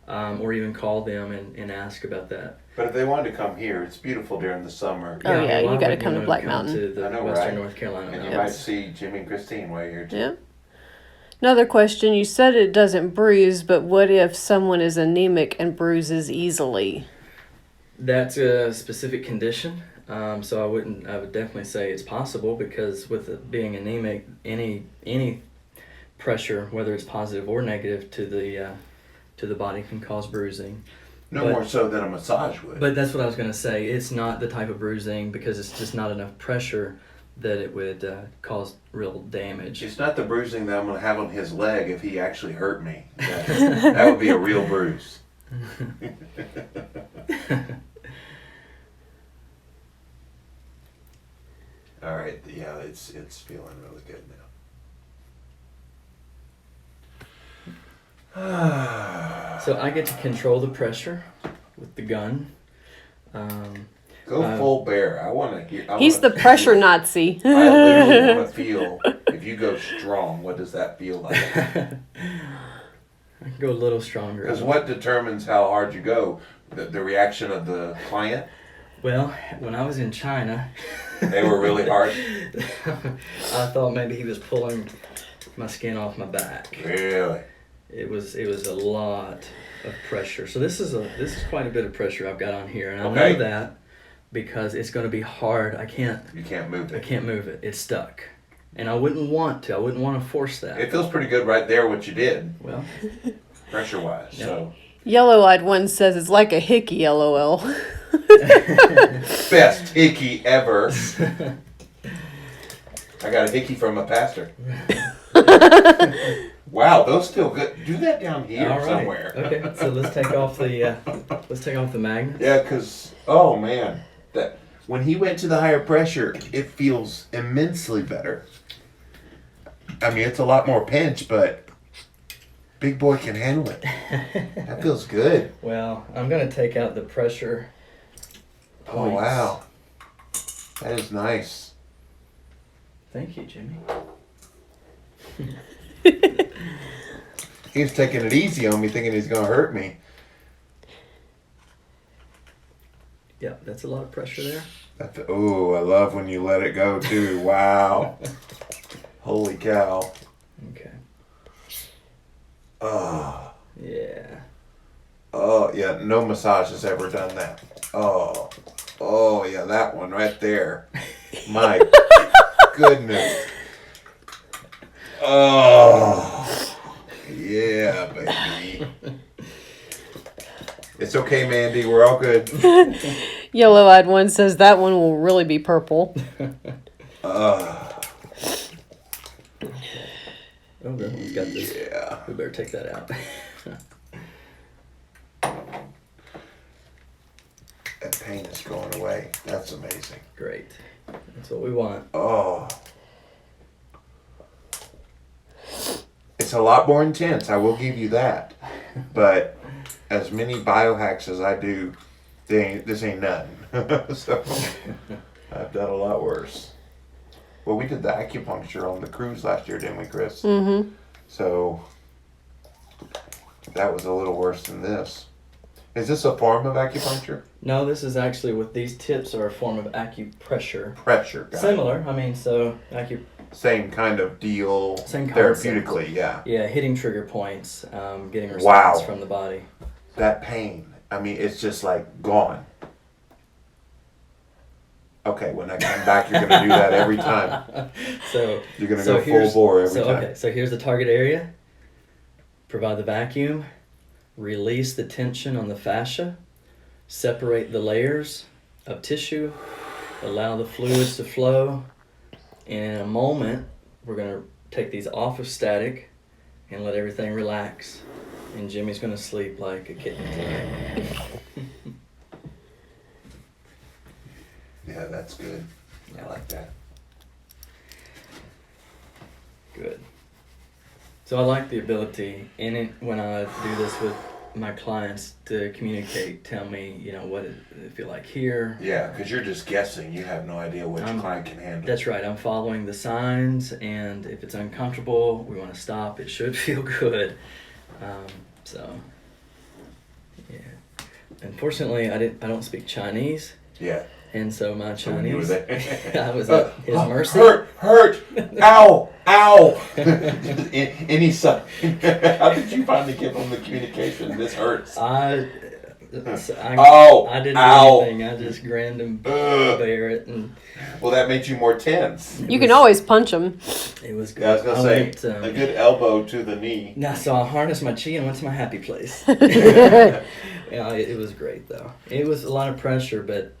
or even call them and ask about that. But if they wanted to come here, it's beautiful during the summer. Oh, yeah, why you gotta wouldn't come to wanna Black Mountain. to the I know, Western right? North Carolina And you mountains. might see Jimmy and Christine while you're here, too. Yeah. Another question, you said it doesn't bruise, but what if someone is anemic and bruises easily? That's a specific condition, so I would definitely say it's possible, because with it being anemic, any pressure, whether it's positive or negative to the body, can cause bruising. No But- more so than a massage would. But that's what I was going to say. It's not the type of bruising, because it's just not enough pressure that it would cause real damage. It's not the bruising that I'm going to have on his leg if he actually hurt me. That would be a real bruise. All right, yeah, it's feeling really good now. So I get to control the pressure with the gun. Go full bear. I want to hear. He's the pressure Nazi. I literally want to feel. If you go strong, what does that feel like? I can go a little stronger. Because what determines how hard you go? The reaction of the client. Well, when I was in China, They were really hard. I thought maybe he was pulling my skin off my back. Really. It was a lot of pressure. So this is quite a bit of pressure I've got on here, and I Okay. know that because it's going to be hard. You can't move I it. can't move it. It's stuck, and I wouldn't want to. I wouldn't want to force that. It feels pretty good right there. What you did, Well, pressure wise. Yeah. So Yellow-eyed one says it's like a hickey, LOL. Best hickey ever. I got a hickey from a pastor. Wow, those still good. Do that down here All right. somewhere. Okay, so let's take off the magnet. Yeah, because, oh man, that when he went to the higher pressure, it feels immensely better. I mean, it's a lot more pinch, but big boy can handle it. That feels good. Well, I'm gonna take out the pressure Oh points. wow, that is nice. Thank you, Jimmy. He was taking it easy on me, thinking he's gonna hurt me. Yeah, that's a lot of pressure there. Oh, I love when you let it go too. Wow. Holy cow. Okay. Oh. Yeah. Oh, yeah. No massage has ever done that. Oh. Oh, yeah. That one right there. My goodness. Oh. Yeah, baby. It's okay, Mandy. We're all good. Yellow-eyed one says that one will really be purple. Oh, that one's got this. Yeah. We better take that out. That pain is going away. That's amazing. Great. That's what we want. Oh. It's a lot more intense, I will give you that. But as many biohacks as I do, this ain't nothing. So I've done a lot worse. Well, we did the acupuncture on the cruise last year, didn't we, Chris? Mm-hmm. So that was a little worse than this. Is this a form of acupuncture? No, this is actually with these tips are a form of acupressure. Pressure. Got it. Similar. I mean, so Same kind of deal. Same concept. Therapeutically, yeah. yeah, hitting trigger points, getting response Wow. from the body. That pain. I mean, it's just like gone. Okay, when I come back, you're going to do that every time. So You're going to so go full here's- bore every time. Okay, so here's the target area. Provide the vacuum. Release the tension on the fascia. Separate the layers of tissue. Allow the fluids to flow. And in a moment, we're going to take these off of static and let everything relax. And Jimmy's going to sleep like a kitten tonight. Yeah, that's good. I like that. Good. So I like the ability when I do this with my clients to communicate, tell me, what it feel like here. Yeah, because you're just guessing. You have no idea which client can handle it. That's right. I'm following the signs, and if it's uncomfortable, we want to stop. It should feel good. So, yeah. Unfortunately, I don't speak Chinese, Yeah. and so my So when you were Chinese, there. I was at his mercy. Hurt, ow, ow. Any sign. How did you finally give them the communication? This hurts. I Ow, didn't ow. do anything. I just grinned and Ugh. bear it, and Well, that made you more tense. You can always punch them. it was good. Yeah, I was going to say, went, a good elbow to the knee. Now, so I harnessed my chi and went to my happy place. It was great though. It was a lot of pressure, but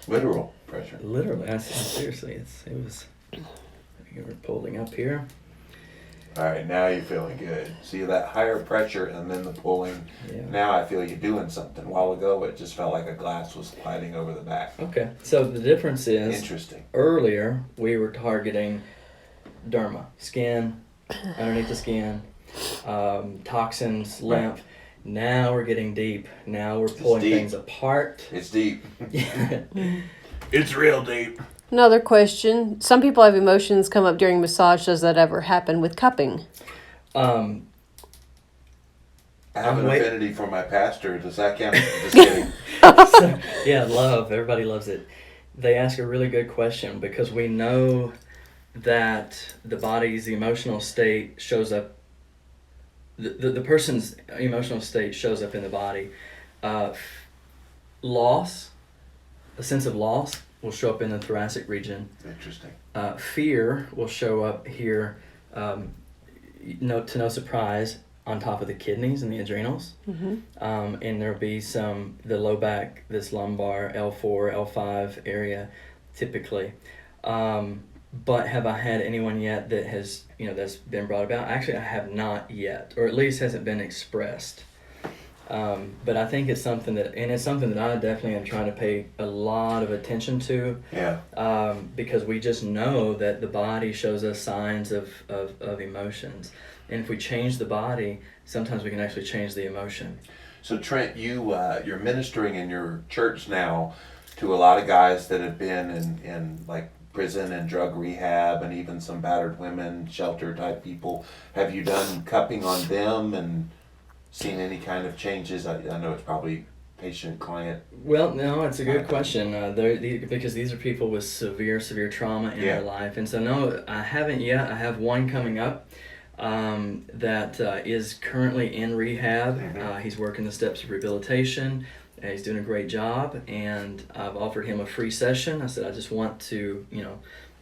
Literal pressure. literally, seriously, it was. We're pulling up here. All right, now you're feeling good. See that higher pressure and then the pulling. Yeah. Now I feel you doing something. A while ago, it just felt like a glass was sliding over the back. Okay, so the difference is Interesting. earlier we were targeting derma, skin, underneath the skin, toxins, lymph. Now we're getting deep. Now we're pulling deep. things apart. It's deep. It's real deep. Another question. Some people have emotions come up during massage. Does that ever happen with cupping? Um, I have an wait- affinity for my pastor. Does that count? Just kidding. so, yeah, love. Everybody loves it. They ask a really good question because we know that the body's emotional state shows up. The person's emotional state shows up in the body. Loss, a sense of loss, will show up in the thoracic region. Interesting. Fear will show up here, to no surprise, on top of the kidneys and the adrenals. And there'll be the low back, this lumbar, L4, L5 area, typically. But have I had anyone yet that has, that's been brought about? Actually, I have not yet, or at least hasn't been expressed. But I think it's something that I definitely am trying to pay a lot of attention to. Yeah. Because we just know that the body shows us signs of emotions. And if we change the body, sometimes we can actually change the emotion. So Trent, you're ministering in your church now to a lot of guys that have been in like prison and drug rehab and even some battered women, shelter type people. Have you done cupping on them and seen any kind of changes? I know it's probably patient-client. Well, no, it's a good question. Because these are people with severe trauma in their life. And so, no, I haven't yet. I have one coming up that is currently in rehab. He's working the steps of rehabilitation. He's doing a great job. And I've offered him a free session. I said, I just want to,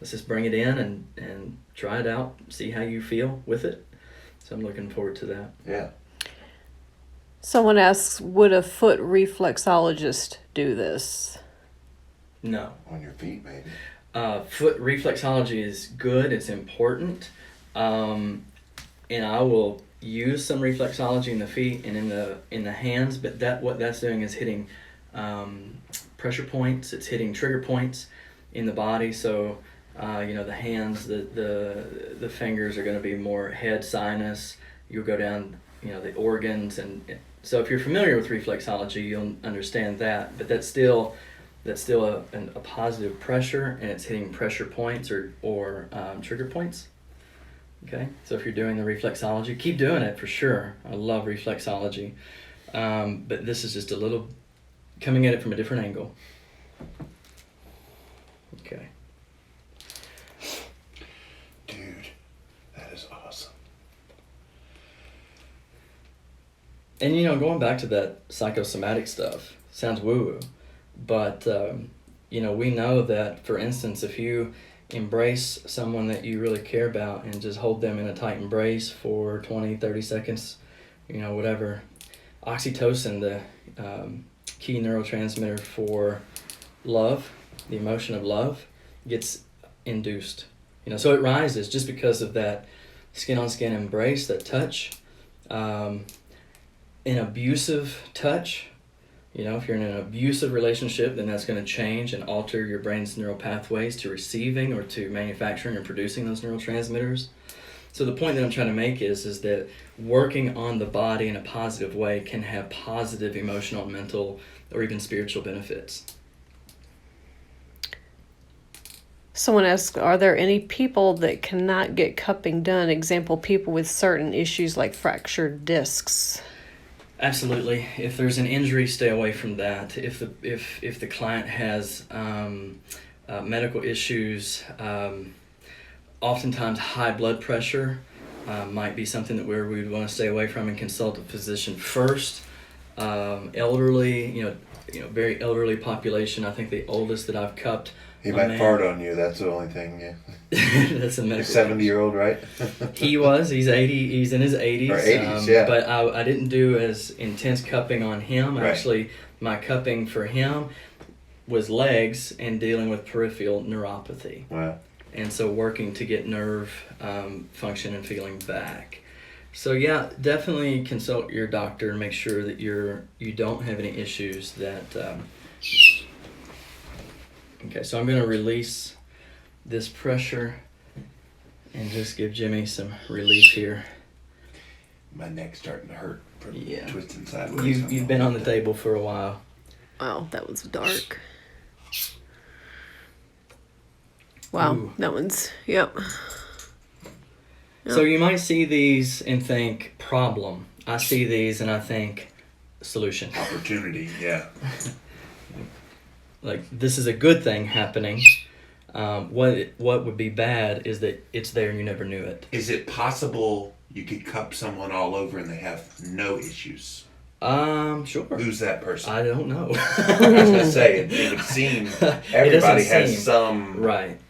let's just bring it in and try it out, see how you feel with it. So I'm looking forward to that. Yeah. Someone asks, would a foot reflexologist do this? No. On your feet, maybe. Foot reflexology is good. It's important. And I will use some reflexology in the feet and in the hands, but what that's doing is hitting pressure points. It's hitting trigger points in the body. So the hands, the fingers are going to be more head sinus. You'll go down the organs, and so if you're familiar with reflexology, you'll understand that. But that's still a positive pressure, and it's hitting pressure points or trigger points. Okay, so if you're doing the reflexology, keep doing it for sure. I love reflexology, but this is just a little coming at it from a different angle. Okay. Dude, that is awesome. And going back to that psychosomatic stuff, sounds woo-woo, but we know that, for instance, if you embrace someone that you really care about and just hold them in a tight embrace for 20, 30 seconds, whatever, oxytocin, the key neurotransmitter for love, the emotion of love, gets induced. So it rises just because of that skin-on-skin embrace, that touch. An abusive touch, if you're in an abusive relationship, then that's going to change and alter your brain's neural pathways to receiving or to manufacturing or producing those neurotransmitters. So the point that I'm trying to make is that working on the body in a positive way can have positive emotional, mental, or even spiritual benefits. Someone asks, are there any people that cannot get cupping done? Example, people with certain issues like fractured discs. Absolutely. If there's an injury, stay away from that. If the client has medical issues, oftentimes high blood pressure might be something that we would want to stay away from and consult a physician first. Elderly, very elderly population. I think the oldest that I've cupped. He might fart on you. That's the only thing. Yeah. That's a medical. 70-year-old, right? He's 80. He's in his 80s. Or 80s, yeah. But I didn't do as intense cupping on him. Right. Actually, my cupping for him was legs and dealing with peripheral neuropathy. Wow. And so working to get nerve function and feeling back. So yeah, definitely consult your doctor and make sure that you don't have any issues that. Okay, so I'm going to release this pressure and just give Jimmy some relief here. My neck's starting to hurt from twisting sideways. You've been on the table for a while. Wow, that was dark. Wow, Ooh. that one's, yep. So you might see these and think problem. I see these and I think solution. Opportunity, yeah. Like, this is a good thing happening. What would be bad is that it's there and you never knew it. Is it possible you could cup someone all over and they have no issues? Sure. Who's that person? I don't know. I was going to say, it would seem everybody has some right.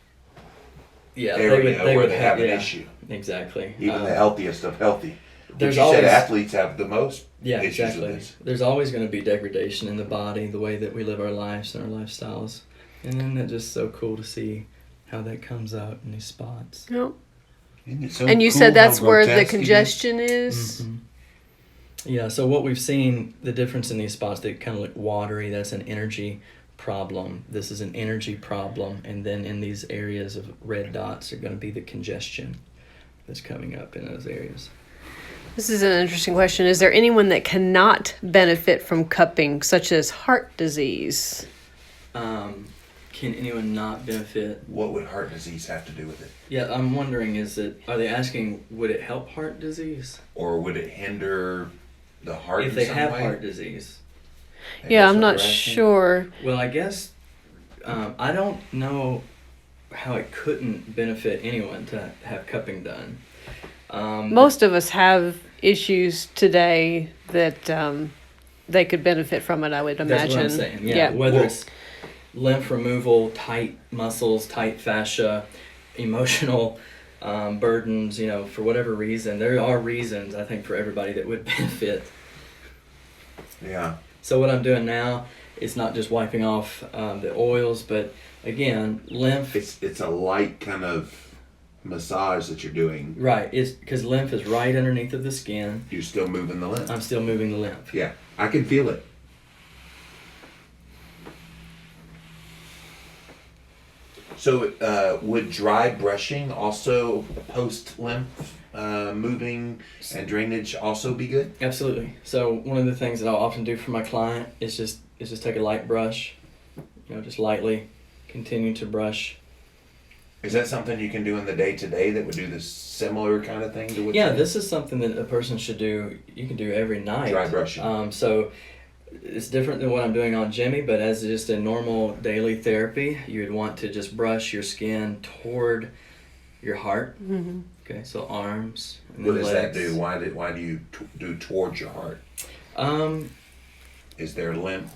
Yeah, area they where would they have an issue. Exactly. Even the healthiest of healthy. there's you always said athletes have the most yeah, issues exactly. with this. There's always going to be degradation in the body, the way that we live our lives and our lifestyles, and then it's just so cool to see how that comes out in these spots. Yep. Isn't it so And you cool said that's how where the grotesque it is? congestion is. Mhm. Yeah, so what we've seen, the difference in these spots, they kind of look watery. That's an energy problem. This is an energy problem. And then in these areas of red dots are going to be the congestion that's coming up in those areas. This is an interesting question. Is there anyone that cannot benefit from cupping, such as heart disease? Can anyone not benefit? What would heart disease have to do with it? Yeah, I'm wondering, are they asking, would it help heart disease? Or would it hinder the heart If in they some have way? heart disease. Maybe Yeah, that's I'm what not they're asking? sure. Well, I guess I don't know how it couldn't benefit anyone to have cupping done. Most of us have issues today that they could benefit from it, I would imagine. That's what I'm saying. Yeah. Whether Well- it's lymph removal, tight muscles, tight fascia, emotional burdens, for whatever reason. There are reasons, I think, for everybody that would benefit. Yeah. So what I'm doing now is not just wiping off the oils, but again, lymph. It's a light kind of massage that you're doing. Right. It's because lymph is right underneath of the skin. You're still moving the lymph. I'm still moving the lymph. Yeah, I can feel it. So, would dry brushing also post lymph moving and drainage also be good? Absolutely. So one of the things that I'll often do for my client is just take a light brush, just lightly continue to brush. Is that something you can do in the day to day that would do this similar kind of thing to what? Yeah, you- this is something that a person should do. You can do every night. Dry brushing. So it's different than what I'm doing on Jimmy, but as just a normal daily therapy, you would want to just brush your skin toward your heart. Mm-hmm. Okay, so arms. And What then does that legs. do? Why do you do towards your heart? Is there lymph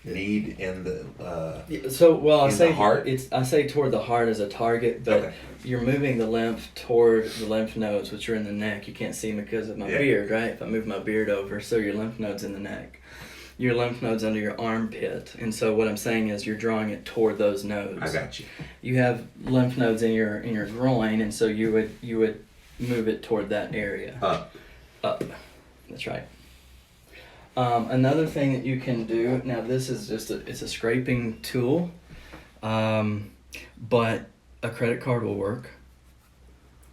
need in the? Yeah, so well, I In the say heart? I say toward the heart as a target, but Okay. you're moving the lymph toward the lymph nodes, which are in the neck. You can't see them because of my Yeah. beard, right? If I move my beard over, so your lymph nodes in the neck, your lymph nodes under your armpit, and so what I'm saying is you're drawing it toward those nodes. I got you. You have lymph nodes in your groin, and so you would move it toward that area. Up. That's right. Another thing that you can do, now this is it's a scraping tool, but a credit card will work.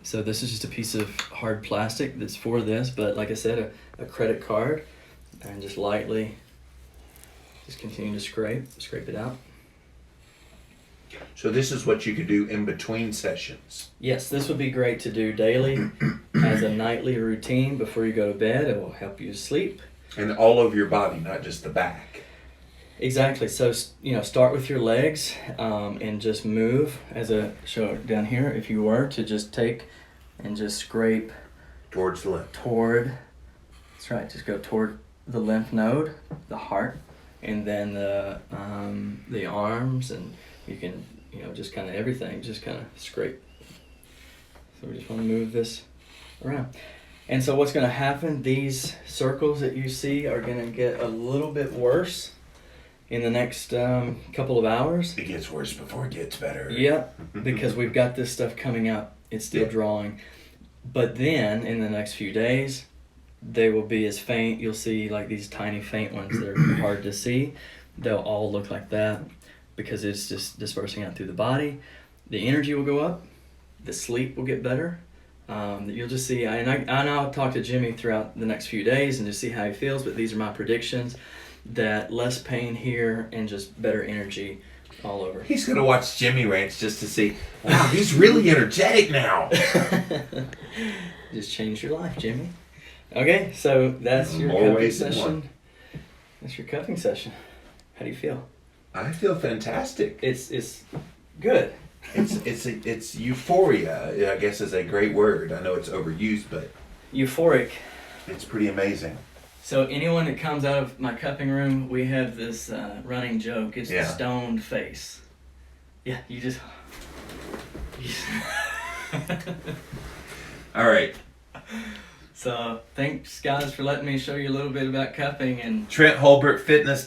So this is just a piece of hard plastic that's for this, but like I said, a credit card, and just lightly just continue to scrape it out. So this is what you could do in between sessions. Yes, this would be great to do daily as a nightly routine before you go to bed. It will help you sleep. And all over your body, not just the back. Exactly. So, start with your legs and just move show down here. If you were to just take and just scrape Towards the lymph. toward, that's right, just go toward the lymph node, the heart, and then the arms, and you can, just kind of everything, just kind of scrape. So we just want to move this around. And so what's going to happen, these circles that you see are going to get a little bit worse in the next couple of hours. It gets worse before it gets better. Yeah, because we've got this stuff coming up. It's still Yeah. drawing. But then, in the next few days, they will be as faint. You'll see like these tiny faint ones that are hard to see. They'll all look like that because it's just dispersing out through the body. The energy will go up. The sleep will get better. You'll just see, and I'll talk to Jimmy throughout the next few days and just see how he feels, but these are my predictions, that less pain here and just better energy all over. He's going to watch Jimmy Rants just to see, wow, he's really energetic now. Just change your life, Jimmy. Okay, so that's your More cupping ways than session. one. That's your cupping session. How do you feel? I feel fantastic. It's good. It's euphoria, I guess, is a great word. I know it's overused, but Euphoric. it's pretty amazing. So anyone that comes out of my cupping room, we have this running joke. It's Yeah. the stoned face. Yeah, you just... All right. So thanks guys for letting me show you a little bit about cupping and Trent Holbert Fitness